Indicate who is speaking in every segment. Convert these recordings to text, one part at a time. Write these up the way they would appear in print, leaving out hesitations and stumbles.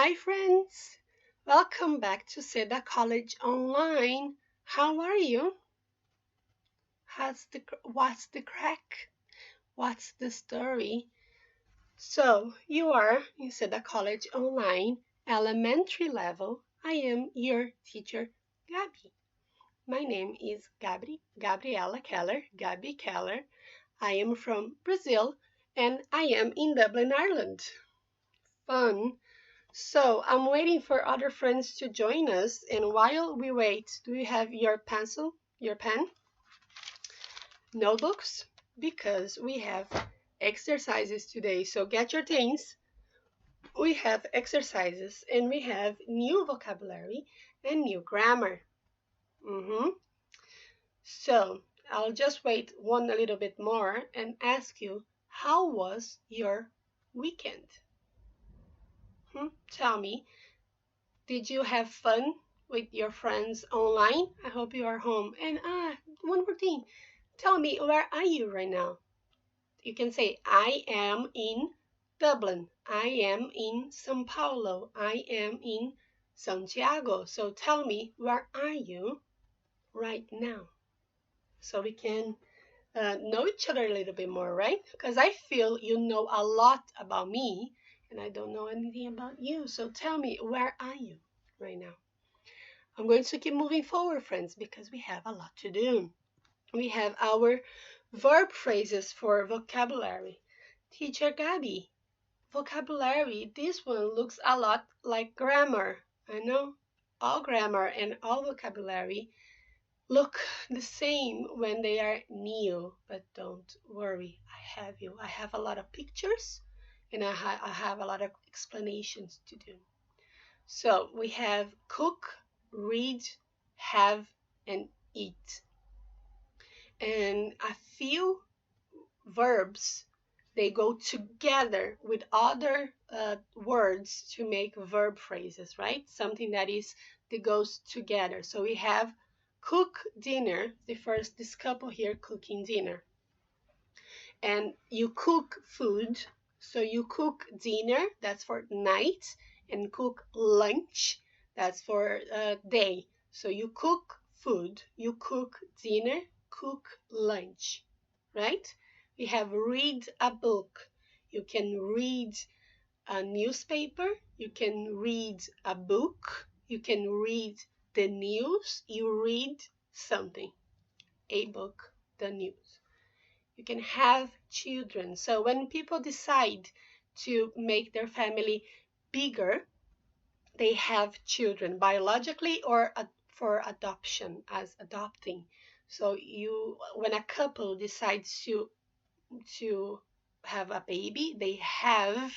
Speaker 1: Hi friends, welcome back to SEDA College Online. How are you? What's the crack? What's the story? So you are in SEDA College Online, elementary level. I am your teacher, Gabi. My name is Gabriela Keller, Gabi Keller. I am from Brazil and I am in Dublin, Ireland. Fun. So I'm waiting for other friends to join us. And while we wait, do you have your pencil, your pen, notebooks? Because we have exercises today. So get your things. We have exercises and we have new vocabulary and new grammar. So I'll just wait a little bit more and ask you, how was your weekend? Tell me. Did you have fun with your friends online? I hope you are home. And one more thing. Tell me, where are you right now? You can say, I am in Dublin. I am in São Paulo. I am in Santiago. So tell me, where are you right now? So we can know each other a little bit more, right? Because I feel you know a lot about me and I don't know anything about you. So tell me, where are you right now? I'm going to keep moving forward, friends, because we have a lot to do. We have our verb phrases for vocabulary. Teacher Gabi, vocabulary, this one looks a lot like grammar. I know all grammar and all vocabulary look the same when they are new, but don't worry, I have you. I have a lot of pictures and I have a lot of explanations to do. So we have cook, read, have, and eat. And a few verbs, they go together with other words to make verb phrases, right? Something that goes together. So we have cook dinner, this couple here cooking dinner. And you cook food, so you cook dinner, that's for night, and cook lunch, that's for day. So you cook food, you cook dinner, cook lunch, right? We have read a book. You can read a newspaper, you can read a book, you can read the news, you read something, a book, the news. You can have children. So when people decide to make their family bigger, they have children biologically or for adoption, as adopting. So when a couple decides to have a baby, they have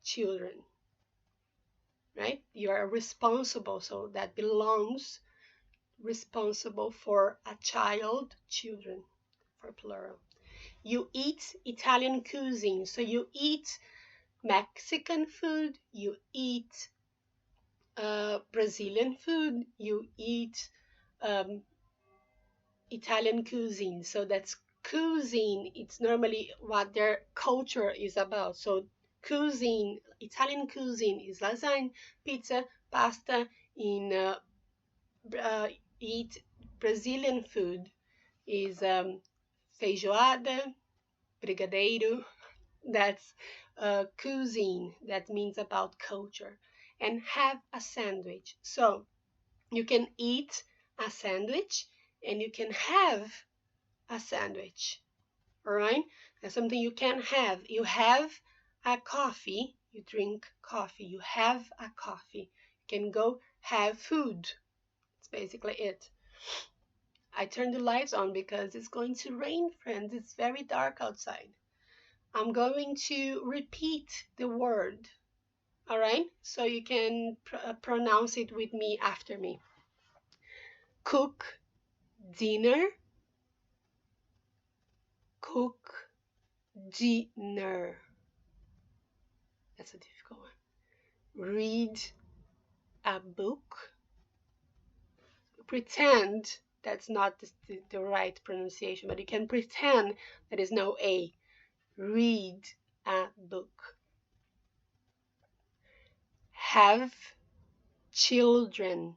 Speaker 1: children, right? You are responsible, so that belongs responsible for a child, children, for plural. You eat Italian cuisine, so you eat Mexican food, you eat Brazilian food, you eat Italian cuisine. So that's cuisine. It's normally what their culture is about. So cuisine, Italian cuisine is lasagna, pizza, pasta. In eat Brazilian food is feijoada, brigadeiro. That's cuisine. That means about culture. And have a sandwich. So you can eat a sandwich and you can have a sandwich. All right? That's something you can have. You have a coffee. You drink coffee. You have a coffee. You can go have food. That's basically it. I turned the lights on because it's going to rain, friends. It's very dark outside. I'm going to repeat the word, all right? So you can pronounce it with me after me. Cook dinner, cook dinner. That's a difficult one. Read a book. Pretend that's not the right pronunciation, but you can pretend there is no A. Read a book. Have children.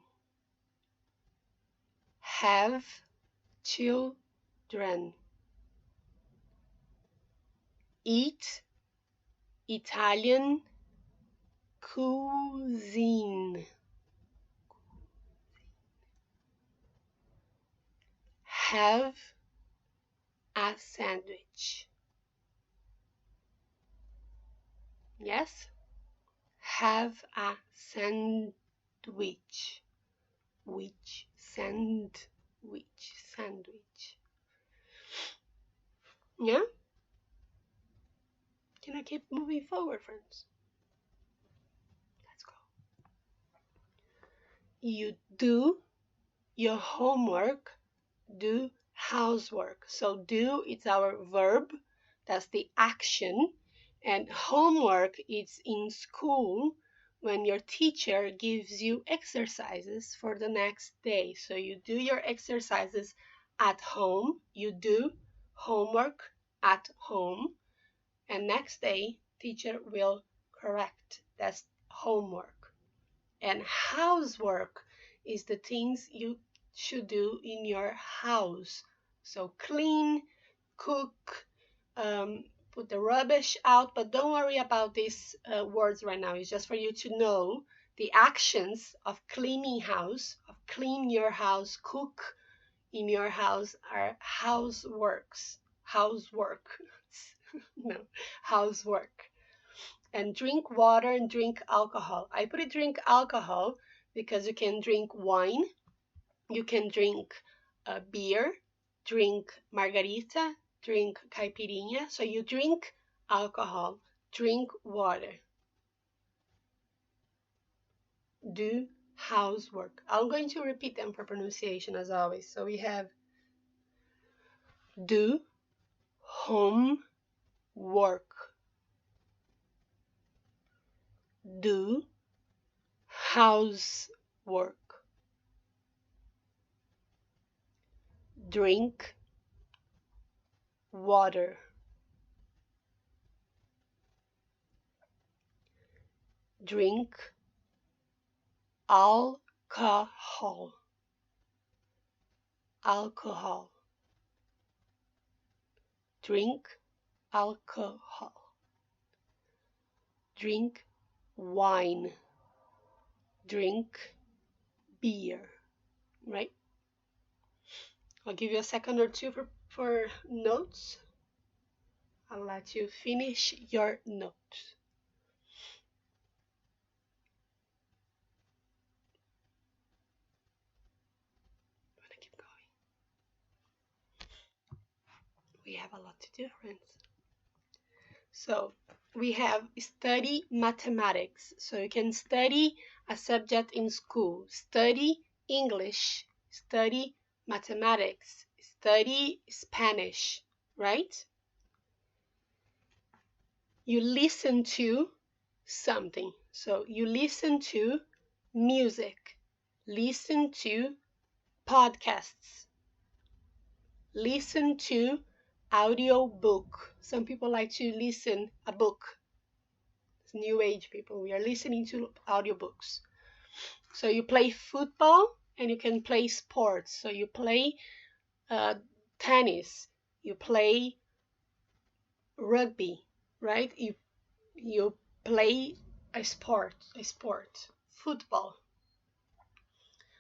Speaker 1: Have children. Eat Italian cuisine. Have a sandwich. Yes? Have a sandwich. Which sandwich? Sandwich. Yeah? Can I keep moving forward, friends? Let's go. You do your homework, do housework. So do is our verb, that's the action, and homework is in school when your teacher gives you exercises for the next day. So you do your exercises at home, you do homework at home, and next day teacher will correct. That's homework. And housework is the things you should do in your house. So clean, cook, put the rubbish out, but don't worry about these words right now. It's just for you to know the actions of cleaning house, of clean your house, cook in your house are houseworks. Housework. No, housework. And drink water and drink alcohol. I put it drink alcohol because you can drink wine, you can drink beer, drink margarita, drink caipirinha. So you drink alcohol, drink water, do housework. I'm going to repeat them for pronunciation as always. So we have do homework, do housework, drink water, drink alcohol, alcohol, drink alcohol, drink wine, drink beer, right? I'll give you a second or two for notes. I'll let you finish your notes. I'm gonna keep going. We have a lot to do, friends. So we have study mathematics. So you can study a subject in school, study English, study mathematics, study Spanish, right? You listen to something. So you listen to music, listen to podcasts, listen to audio book. Some people like to listen a book. It's new age people. We are listening to audiobooks. So you play football and you can play sports. So you play tennis, you play rugby, right? You play a sport, football.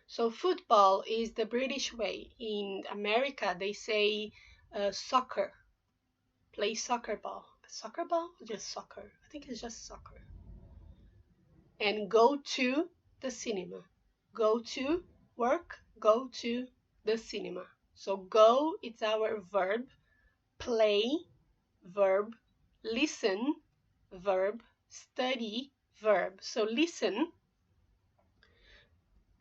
Speaker 1: So football is the British way. In America, they say soccer. Play soccer ball. Soccer ball or just soccer? I think it's just soccer. And go to the cinema. Go to work, go to the cinema. So go, it's our verb. Play, verb. Listen, verb. Study, verb. So listen.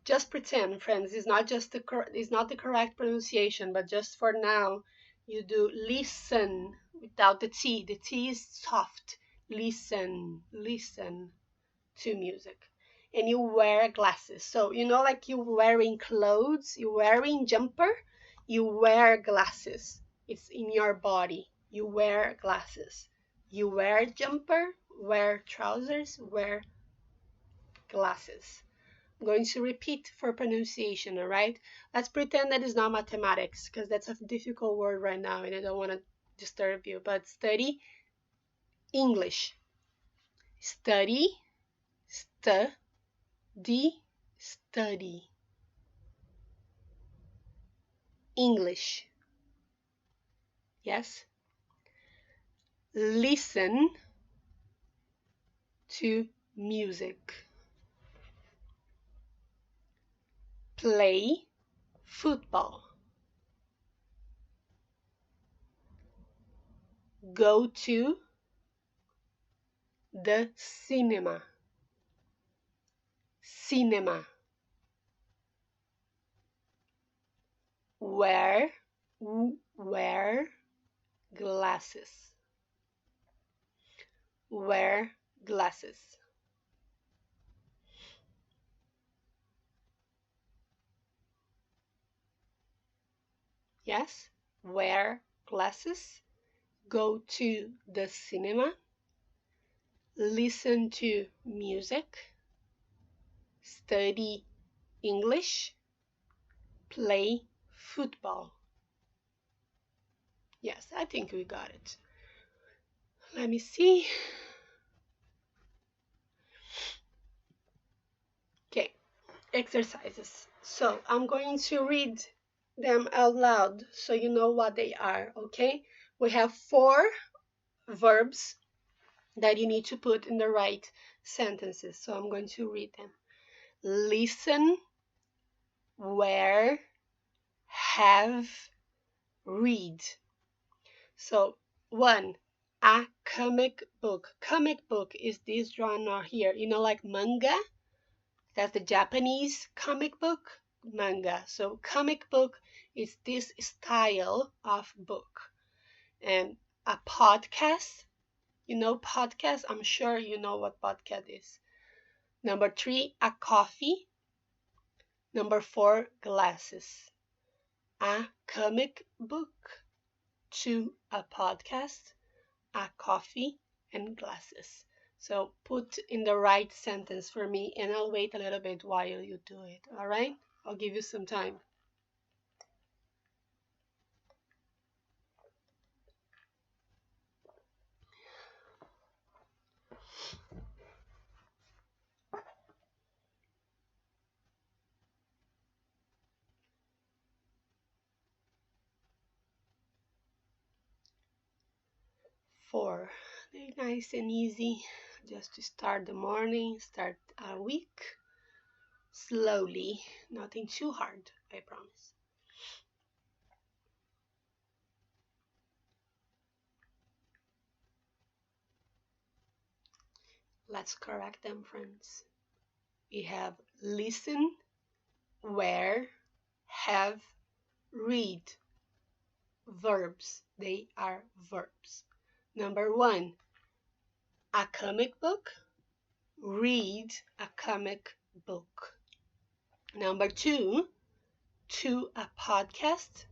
Speaker 1: Just pretend, friends, it's not the correct pronunciation, but just for now, you do listen without the T. The T is soft. Listen to music. And you wear glasses. So, like you wearing clothes, you wearing jumper, you wear glasses. It's in your body. You wear glasses. You wear jumper, wear trousers, wear glasses. I'm going to repeat for pronunciation, all right? Let's pretend that it's not mathematics because that's a difficult word right now and I don't want to disturb you. But study English. Study, study. English. Yes? Listen to music. Play football. Go to the cinema. Cinema. Wear glasses. Wear glasses. Yes? Wear glasses. Go to the cinema. Listen to music. Study English. Play football. Yes, I think we got it. Let me see. Okay, exercises. So I'm going to read them out loud so you know what they are, okay? We have 4 verbs that you need to put in the right sentences. So I'm going to read them. Listen, wear, have, read. So 1, a comic book. Comic book is this genre here, you know, like manga. That's the Japanese comic book, manga. So comic book is this style of book. And a podcast, you know podcast? I'm sure you know what podcast is. Number 3, a coffee. Number 4, glasses. A comic book. 2, a podcast. A coffee and glasses. So put in the right sentence for me and I'll wait a little bit while you do it, all right? I'll give you some time. Four, they're nice and easy, just to start the morning, start a week slowly, nothing too hard, I promise. Let's correct them, friends. We have listen, wear, have, read. Verbs, they are verbs. Number 1, a comic book, read a comic book. Number 2, to a podcast,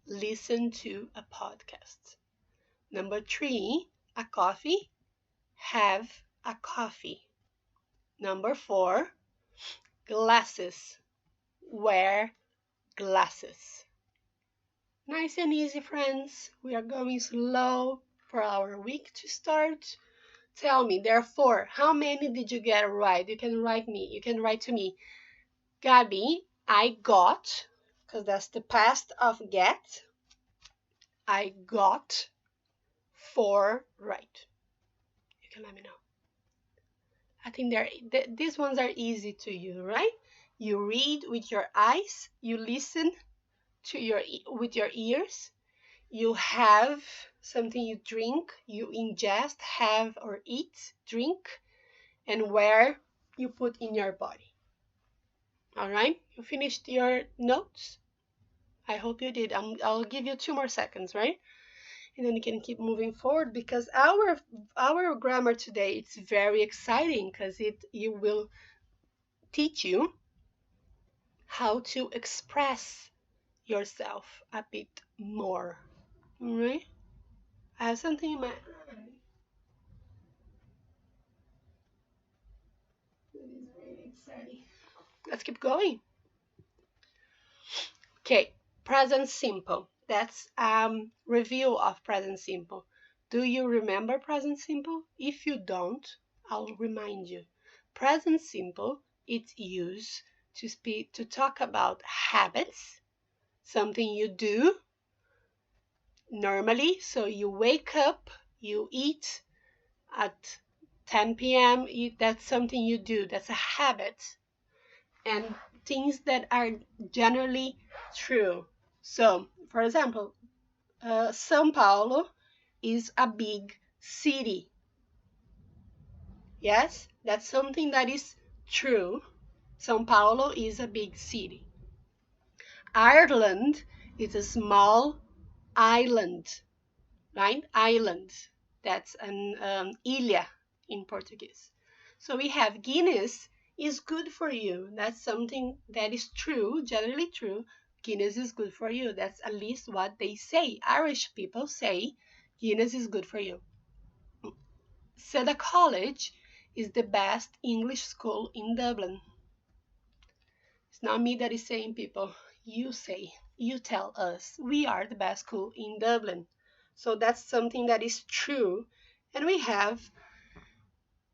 Speaker 1: listen to a podcast. Number 3, a coffee, have a coffee. Number 4, glasses, wear glasses. Nice and easy, friends. We are going slow for our week to start. Tell me, therefore, how many did you get right? You can write to me. Gabby, I got, because that's the past of get. I got 4 right. You can let me know. I think these ones are easy to you, right? You read with your eyes, you listen with your ears, you have something you drink, you ingest, have or eat, drink, and where you put in your body. All right, you finished your notes? I hope you did. I'll give you 2 more seconds, right? And then you can keep moving forward because our grammar today, it's very exciting because it will teach you how to express yourself a bit more. All right? I have something in my is really exciting. Let's keep going. Okay, present simple. That's review of present simple. Do you remember present simple? If you don't, I'll remind you. Present simple, it's used to speak to talk about habits, something you do normally. So you wake up, you eat at 10 p.m. That's something you do. That's a habit. And things that are generally true. So, for example, São Paulo is a big city. Yes, that's something that is true. São Paulo is a big city. Ireland is a small island, right? Island. That's an ilha in Portuguese. So we have Guinness is good for you. That's something that is true, generally true. Guinness is good for you. That's at least what they say. Irish people say Guinness is good for you. SEDA College is the best English school in Dublin. It's not me that is saying, people. You say, you tell us, we are the best school in Dublin. So that's something that is true. And we have,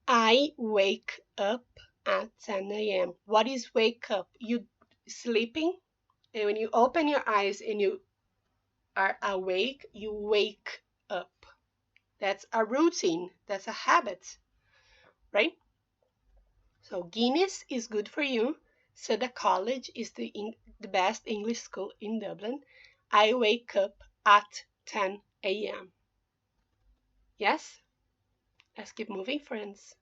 Speaker 1: I wake up at 10 a.m. What is wake up? You sleeping, and when you open your eyes and you are awake, you wake up. That's a routine. That's a habit, right? So Guinness is good for you. So the college is the best English school in Dublin. I wake up at 10 a.m. Yes? Let's keep moving, friends.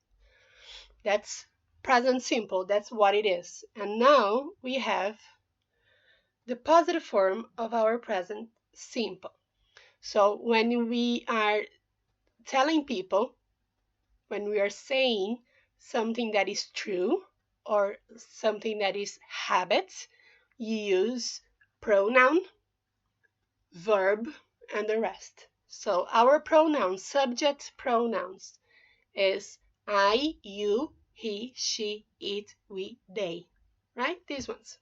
Speaker 1: That's present simple. That's what it is. And now we have the positive form of our present simple. So when we are telling people, when we are saying something that is true or something that is habit, you use pronoun, verb, and the rest. So our pronouns, subject pronouns, is I, you, he, she, it, we, they. Right? These ones.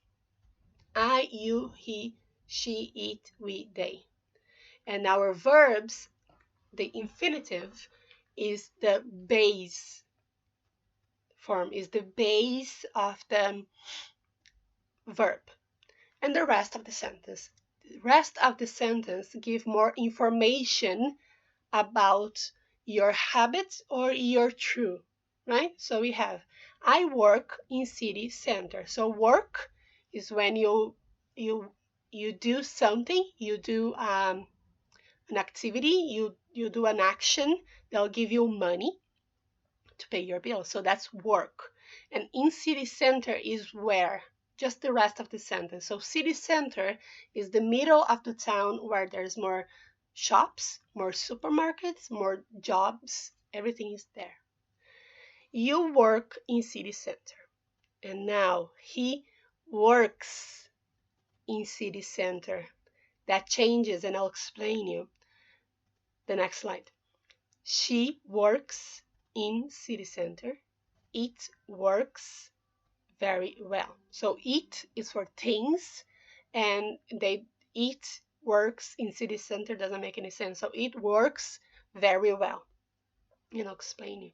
Speaker 1: I, you, he, she, it, we, they. And our verbs, the infinitive, is the base form, is the base of the verb. And the rest of the sentence. The rest of the sentence give more information about your habits or your true, right? So we have, I work in city center. So work is when you you do something, you do an activity, you do an action, they'll give you money to pay your bill. So that's work. And in city center is where, just the rest of the sentence. So city center is the middle of the town where there's more shops, more supermarkets, more jobs, everything is there. You work in city center. And now he works in city center. That changes, and I'll explain you the next slide. She works in city center. It works very well. So it is for things, and it works in city center doesn't make any sense. So it works very well. And I'll explain you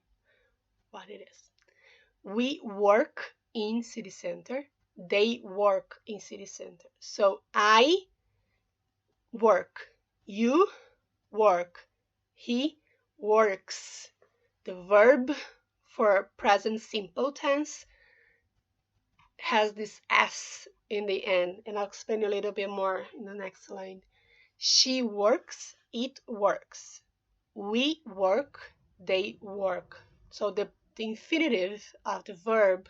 Speaker 1: what it is. We work in city center. They work in city center. So I work. You work. He works. The verb for present simple tense has this S in the end, and I'll explain a little bit more in the next slide. She works, it works. We work, they work. So the infinitive of the verb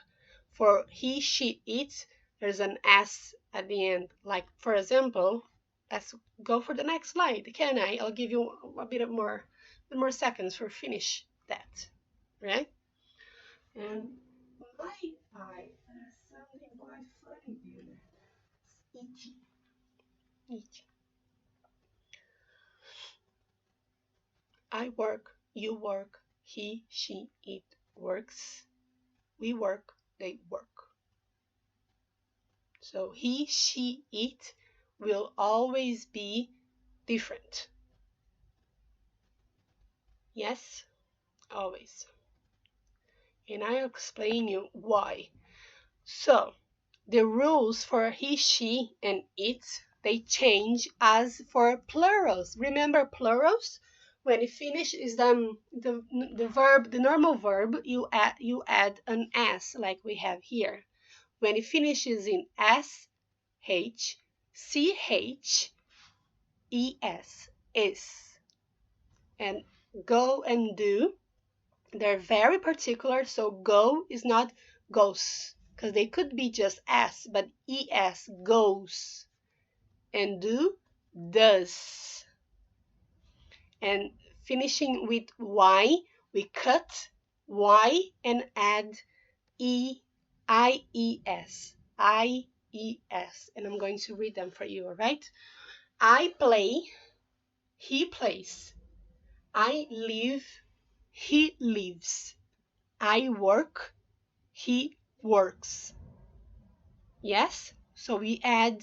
Speaker 1: for he, she, it, there's an S at the end. Like, for example, let's go for the next slide. Can I? I'll give you a bit more seconds for finish that, right? And my eye has something quite funny here. It's itchy. Itchy. I work, you work, he, she, it works. We work, they work. So he, she, it will always be different. Yes, always. And I'll explain you why. So, the rules for he, she, and it, they change as for plurals. Remember plurals? When it finishes the verb, the normal verb, you add an s like we have here. When it finishes in s, h, ch, es, is, and go and do, they're very particular. So go is not goes, because they could be just s, but es, goes, and do, does. And finishing with y, we cut y and add ies, ies, and I'm going to read them for you. All right? I play, he plays. I live, he lives. I work, he works. Yes? So we add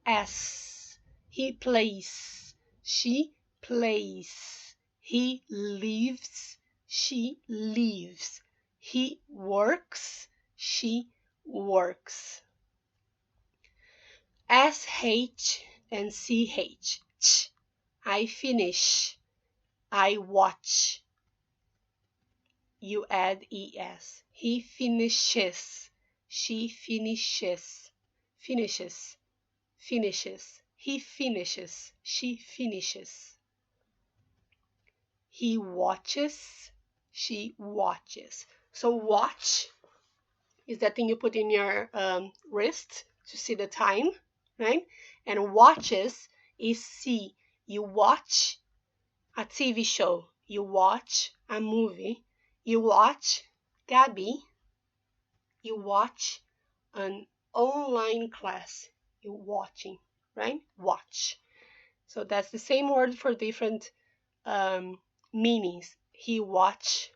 Speaker 1: s. He plays, she plays. He lives, she lives. He works, she works. sh and ch. Ch. I finish, I watch. You add es. He finishes, she finishes, finishes, finishes. He finishes, she finishes. He watches, she watches. So watch is that thing you put in your wrist to see the time, right? And watches is see. You watch a TV show. You watch a movie. You watch Gabby. You watch an online class. You're watching, right? Watch. So that's the same word for different meanings. He watch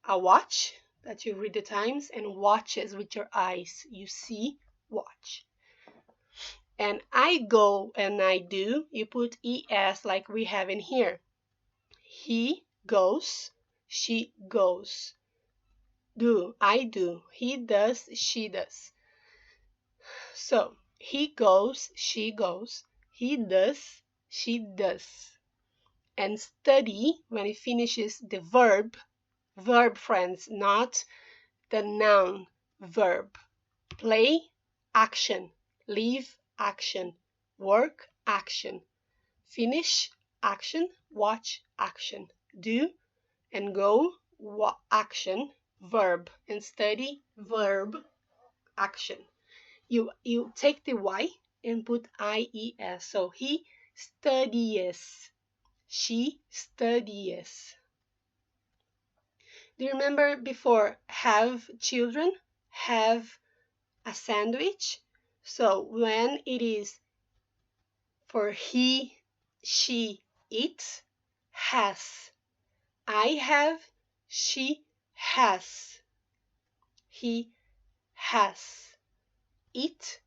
Speaker 1: a watch that you read the times, and watches with your eyes. You see, watch. And I go and I do, you put es like we have in here. He goes, she goes. Do, I do. He does, she does. So, he goes, she goes. He does, she does. And study, when it finishes the verb, friends, not the noun, verb. Play, action. Leave, action. Work, action. Finish, action. Watch, action. Do and go, action. Verb. And study, verb, action. You take the y and put ies. So he studies. She studies. Do you remember before have children, have a sandwich? So when it is for he, she, it, has. I have, she has. He has. It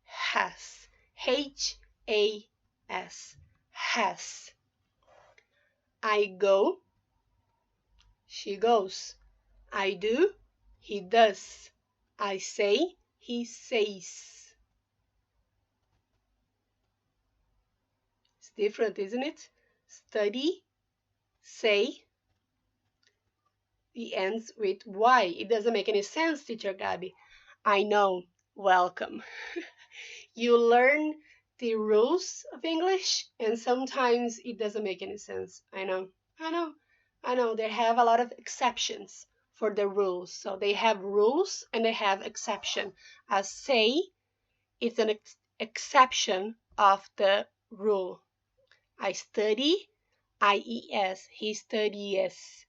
Speaker 1: has. H-A-S. Has. I go, she goes. I do, he does. I say, he says. It's different, isn't it? Study, say. It ends with Y. It doesn't make any sense, Teacher Gabby. I know. Welcome. You learn the rules of English, and sometimes it doesn't make any sense. I know. They have a lot of exceptions for the rules. So they have rules and they have exception. As say, it's an exception of the rule. I study, IES, he studies.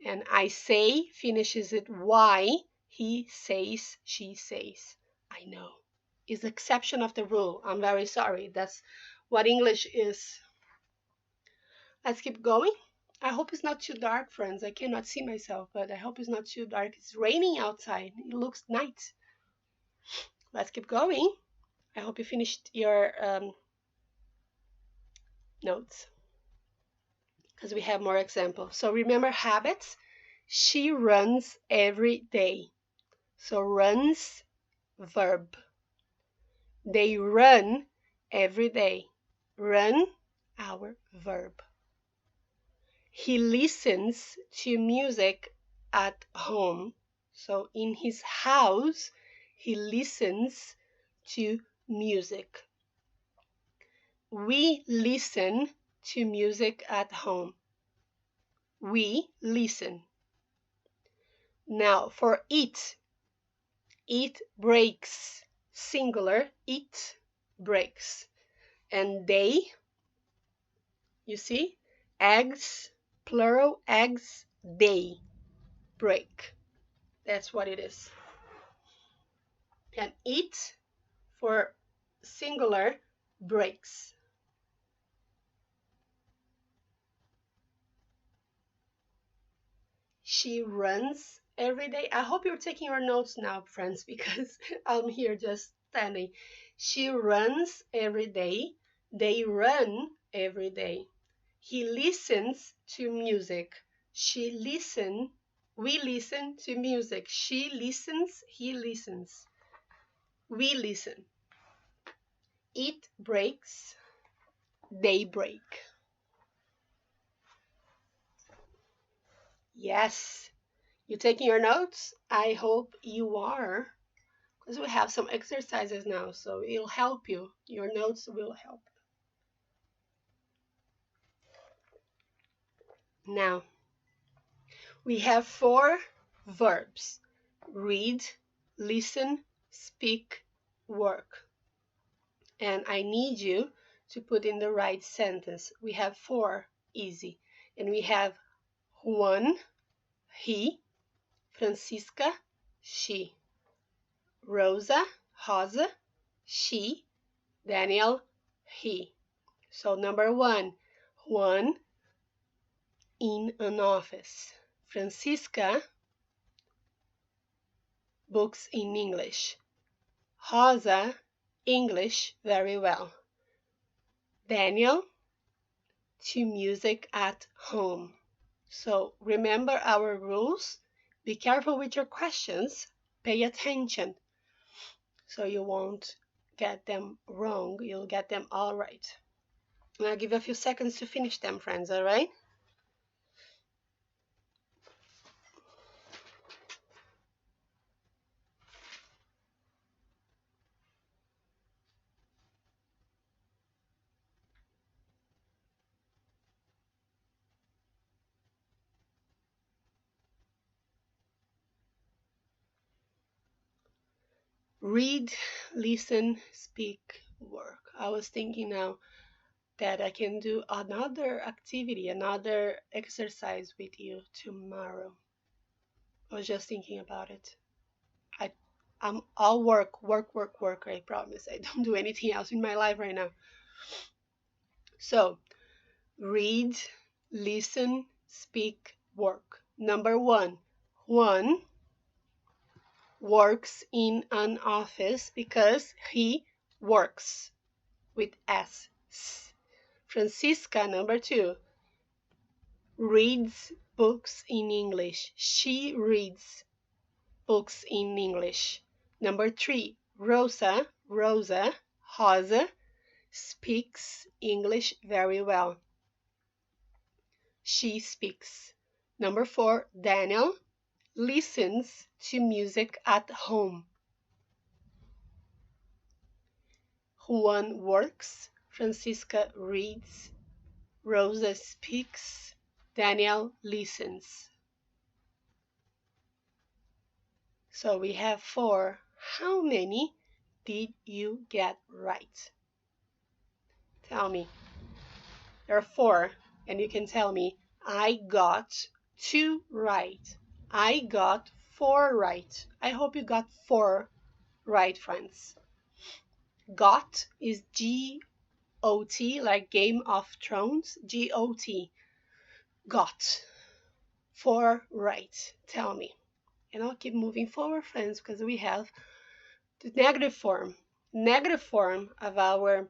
Speaker 1: And I say finishes it Y, he says, she says. I know. It's exception of the rule. I'm very sorry. That's what English is. Let's keep going. I hope it's not too dark, friends. I cannot see myself, but I hope it's not too dark. It's raining outside. It looks night. Let's keep going. I hope you finished your notes because we have more examples. So remember habits. She runs every day. So runs, verb. They run every day. Run, our verb. He listens to music at home. So in his house, he listens to music. We listen to music at home. We listen. Now for eat. Eat breaks. Singular, eat breaks. And they, you see, eggs, plural, eggs, they break. That's what it is. And eat for singular breaks. She runs every day. I hope you're taking your notes now, friends, because I'm here just standing. She runs every day. They run every day. He listens to music. She listen. We listen to music. She listens. He listens. We listen. It breaks. They break. Yes. You taking your notes? I hope you are. Because we have some exercises now, so it'll help you. Your notes will help. Now, we have 4 verbs. Read, listen, speak, work. And I need you to put in the right sentence. We have 4, easy. And we have Juan, he, Francisca, she, Rosa, she, Daniel, he. So number 1, Juan in an office. Francisca, books in English. Rosa, English very well. Daniel, to music at home. So remember our rules. Be careful with your questions. Pay attention so you won't get them wrong. You'll get them all right. And I'll give you a few seconds to finish them, friends, all right? Read, listen, speak, work. I was thinking now that I can do another activity, another exercise with you tomorrow. I was just thinking about it. I'm all work, I promise. I don't do anything else in my life right now. So, read, listen, speak, work. Number 1, Juan works in an office because he works with S. Francisca, number 2, reads books in English. She reads books in English. Number 3, Rosa speaks English very well. She speaks. Number 4, Daniel listens to music at home. Juan works, Francisca reads, Rosa speaks, Daniel listens. So we have 4. How many did you get right? Tell me. There are 4, and you can tell me, I got 2 right. I got 4 right. I hope you got 4 right, friends. Got is G-O-T, like Game of Thrones, G-O-T. got. For right. Tell me. And I'll keep moving forward, friends, because we have the negative form. Negative form of our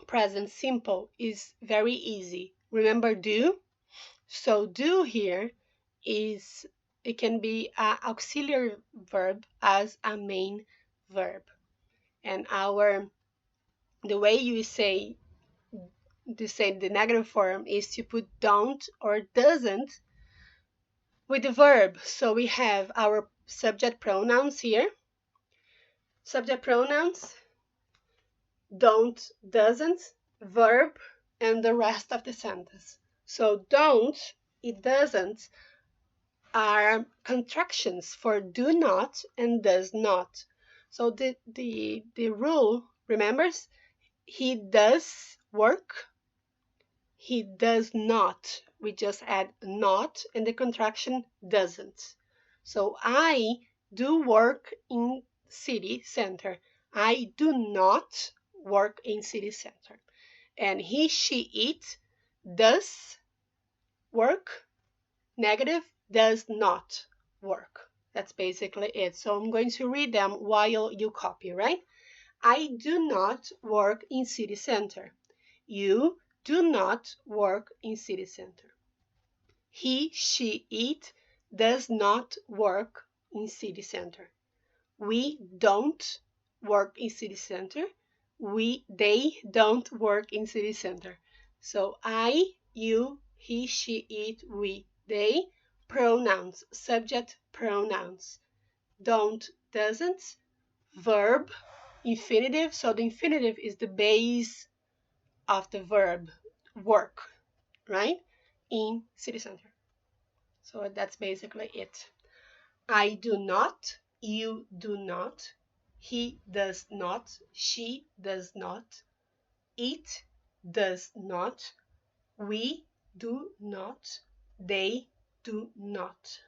Speaker 1: present simple is very easy. Remember do? So do here is, it can be an auxiliary verb as a main verb. And the way you say the negative form is to put don't or doesn't with the verb. So we have our subject pronouns here. Subject pronouns, don't, doesn't, verb, and the rest of the sentence. So don't, it doesn't are contractions for do not and does not. So the rule, remembers, he does work, he does not. We just add not and the contraction doesn't. So I do work in city center. I do not work in city center. And he, she, it does work, negative, does not work. That's basically it. So I'm going to read them while you copy, right? I do not work in city center. You do not work in city center. He, she, it does not work in city center. We don't work in city center. They don't work in city center. So I, you, he, she, it, we, they, pronouns, subject pronouns. Don't, doesn't, verb, infinitive. So the infinitive is the base of the verb work, right? In city center. So that's basically it. I do not, you do not, he does not, she does not, it does not, we do not, they do not.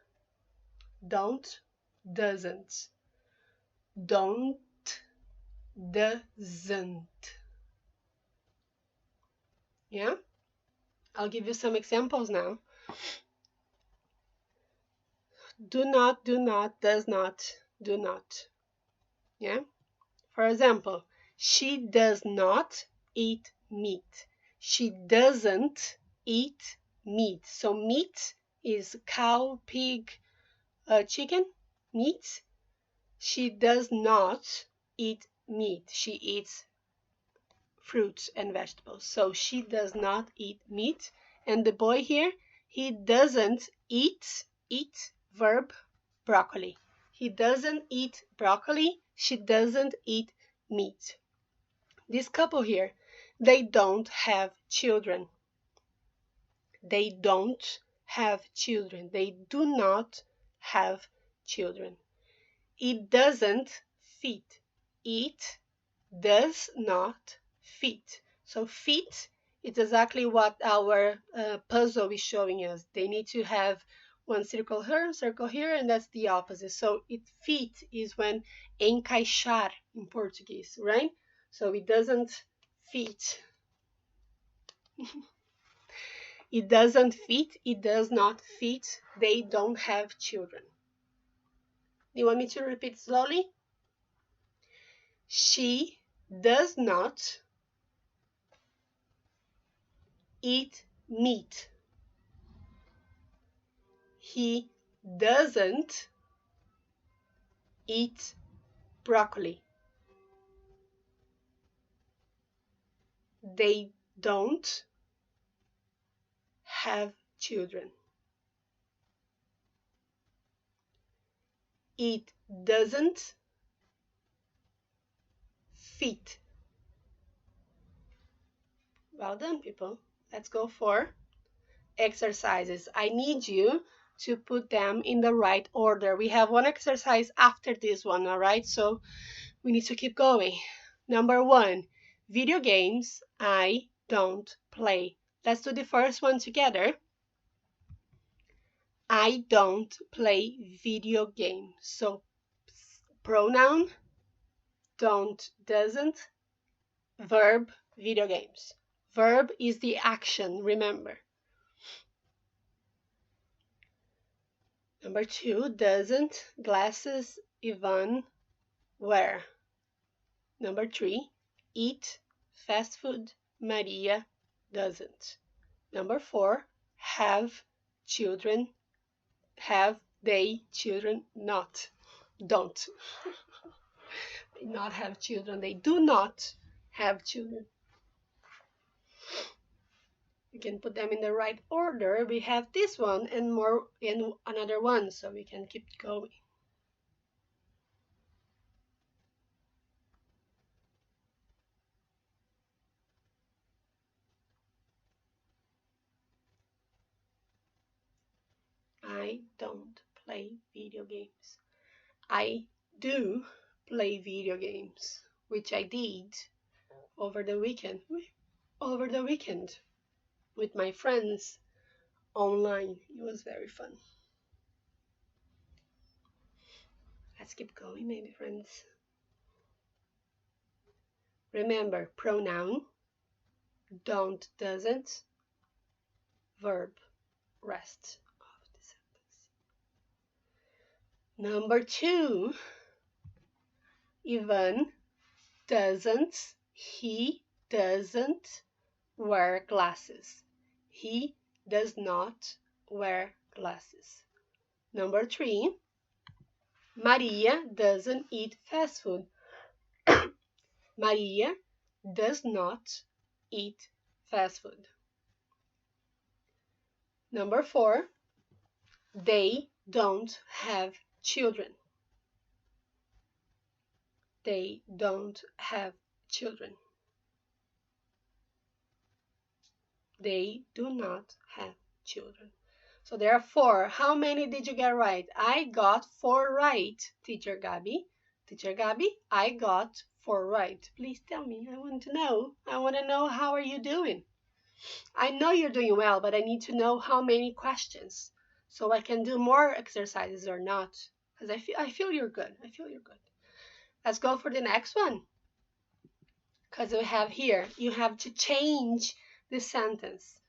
Speaker 1: Don't, doesn't. Don't, doesn't. Yeah? I'll give you some examples now. Do not, does not, do not. Yeah? For example, she does not eat meat. She doesn't eat meat. So meat is cow, pig, chicken, meat. She does not eat meat. She eats fruits and vegetables. So she does not eat meat. And the boy here, he doesn't eat verb, broccoli. He doesn't eat broccoli. She doesn't eat meat. This couple here, they don't have children. They don't have children. They do not have children. It doesn't fit. It does not fit. So fit is exactly what our puzzle is showing us. They need to have one circle here, and that's the opposite. So it fit is when encaixar in Portuguese, right? So it doesn't fit. It doesn't fit. It does not fit. They don't have children. You want me to repeat slowly? She does not eat meat. He doesn't eat broccoli. They don't have children. It doesn't fit. Well done, people. Let's go for exercises. I need you to put them in the right order. We have one exercise after this one, all right? So we need to keep going. Number 1, video games I don't play. Let's do the first one together. I don't play video games. So pronoun, don't, doesn't, verb, video games. Verb is the action, remember. Number 2, doesn't glasses Ivan wear? Number 3, eat fast food Maria doesn't. Number 4, have children, have they children not, don't. They not have children, they do not have children. You can put them in the right order. We have this one and more in another one, so we can keep going. I don't play video games. I do play video games, which I did over the weekend. Over the weekend with my friends online. It was very fun. Let's keep going, maybe, friends. Remember, pronoun, don't, doesn't, verb, rest of the sentence. Number 2, Ivan he doesn't wear glasses. He does not wear glasses. Number 3, Maria doesn't eat fast food. Maria does not eat fast food. Number 4, they don't have children. They don't have children. They do not have children. So there are 4. How many did you get right? I got 4 right, Teacher Gabby. Teacher Gabby, I got 4 right. Please tell me. I want to know. I want to know how are you doing. I know you're doing well, but I need to know how many questions so I can do more exercises or not. Because I feel you're good. I feel you're good. Let's go for the next one. Because we have here, you have to change the sentence.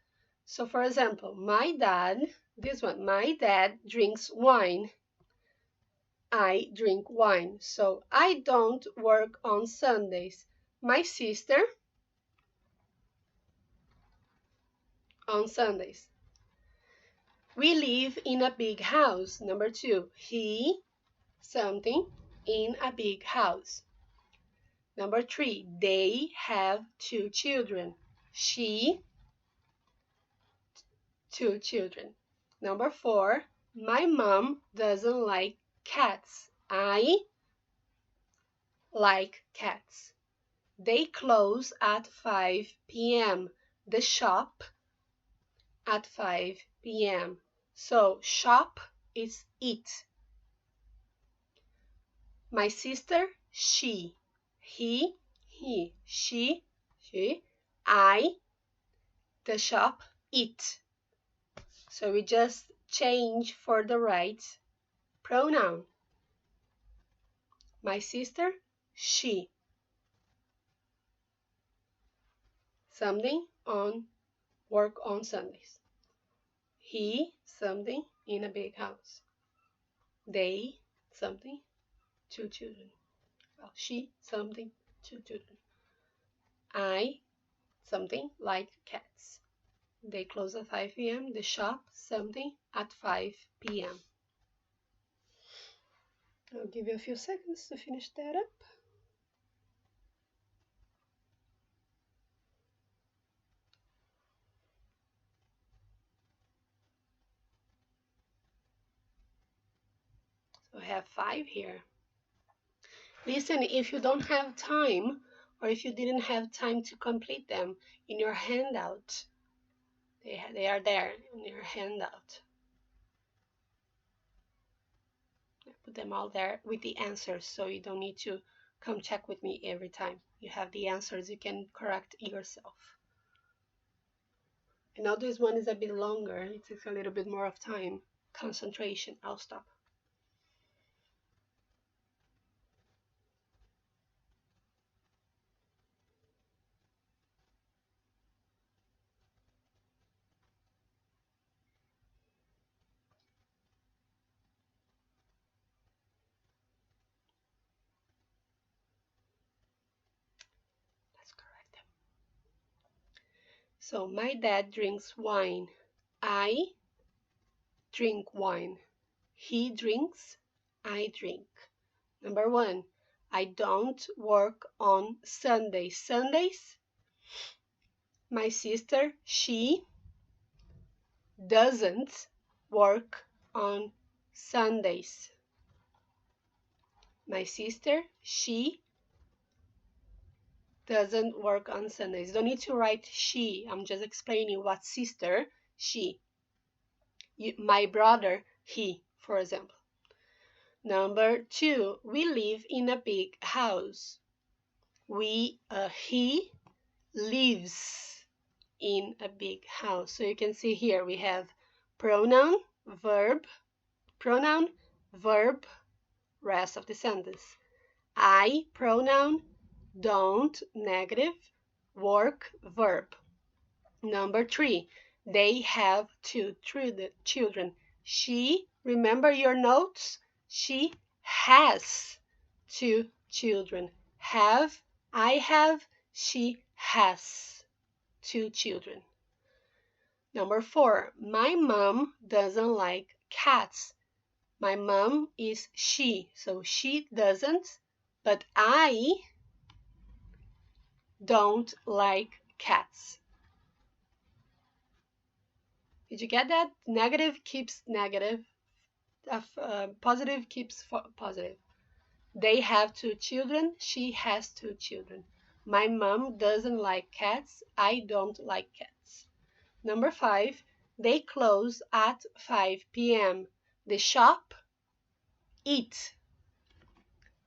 Speaker 1: So for example, my dad, this one, my dad drinks wine. I drink wine. So I don't work on Sundays. My sister on Sundays. We live in a big house. Number 2, he something in a big house. Number 3, they have 2 children. She 2 children. Number 4, my mom doesn't like cats. I like cats. They close at 5 p.m. The shop at 5 p.m. So shop is eat. My sister, she. He, she, I, the shop, it. So we just change for the right pronoun. My sister, she. Something on work on Sundays. He, something in a big house. They, something, 2 children. Well, she, something, 2 children. I, something like cats. They close at 5 p.m. The shop, something at 5 p.m. I'll give you a few seconds to finish that up. So I have 5 here. Listen, if you don't have time, or if you didn't have time to complete them in your handout, they are there in your handout. I put them all there with the answers, so you don't need to come check with me every time. You have the answers, you can correct yourself. I know this one is a bit longer, it takes a little bit more of time. Concentration, I'll stop. So my dad drinks wine. I drink wine. He drinks. I drink. Number 1, I don't work on Sundays. Sundays? My sister, she doesn't work on Sundays. My sister, she doesn't work on Sundays. Don't need to write she. I'm just explaining what sister, she. My brother, he, for example. Number 2, we live in a big house. He lives in a big house. So you can see here we have pronoun, verb, rest of the sentence. I, pronoun, don't, negative, work, verb. Number 3, they have 2 children. She, remember your notes? She has 2 children. Have, I have, she has 2 children. Number 4, my mom doesn't like cats. My mom is she, so she doesn't, but I don't like cats. Did you get that? Negative keeps negative, positive keeps positive. They have 2 children, she has 2 children. My mom doesn't like cats, I don't like cats. Number 5, they close at 5 p.m. The shop, it,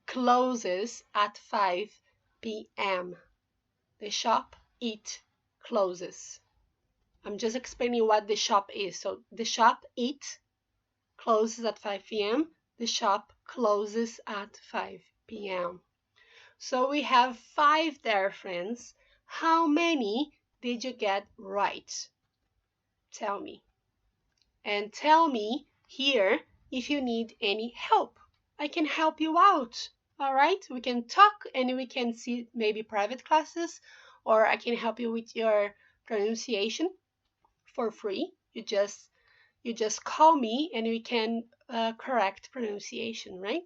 Speaker 1: closes at 5 p.m. The shop, it, closes. I'm just explaining what the shop is. So the shop, it, closes at 5 p.m. The shop closes at 5 p.m. So we have 5 there, friends. How many did you get right? Tell me. And tell me here if you need any help. I can help you out. All right? We can talk and we can see maybe private classes, or I can help you with your pronunciation for free. You just call me and we can correct pronunciation, right?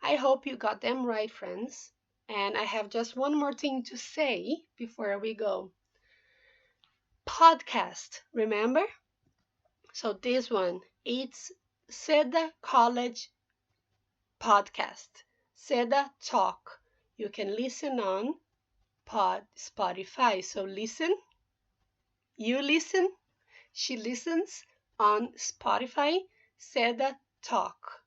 Speaker 1: I hope you got them right, friends. And I have just one more thing to say before we go. Podcast, remember? So this one, it's SEDA College Podcast, SEDA Talk. You can listen on Spotify. So listen, you listen, she listens on Spotify, SEDA Talk.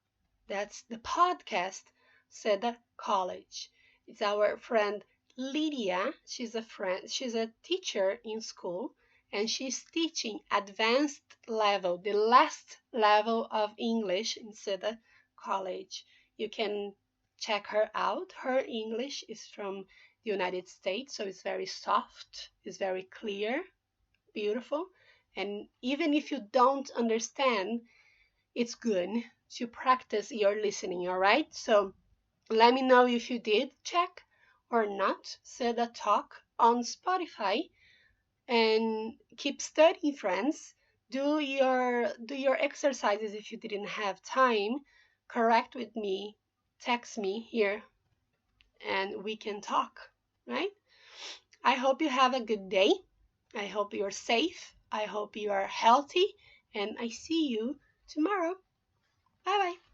Speaker 1: That's the podcast, SEDA College. It's our friend Lydia. She's a teacher in school, and she's teaching advanced level, the last level of English in SEDA College. You can check her out. Her English is from the United States, so it's very soft, it's very clear, beautiful. And even if you don't understand, it's good to practice your listening, all right? So let me know if you did check or not. SEDA Talk on Spotify, and keep studying, friends. Do your exercises if you didn't have time. Correct with me, text me here, and we can talk, right? I hope you have a good day. I hope you're safe. I hope you are healthy, and I see you tomorrow. Bye bye.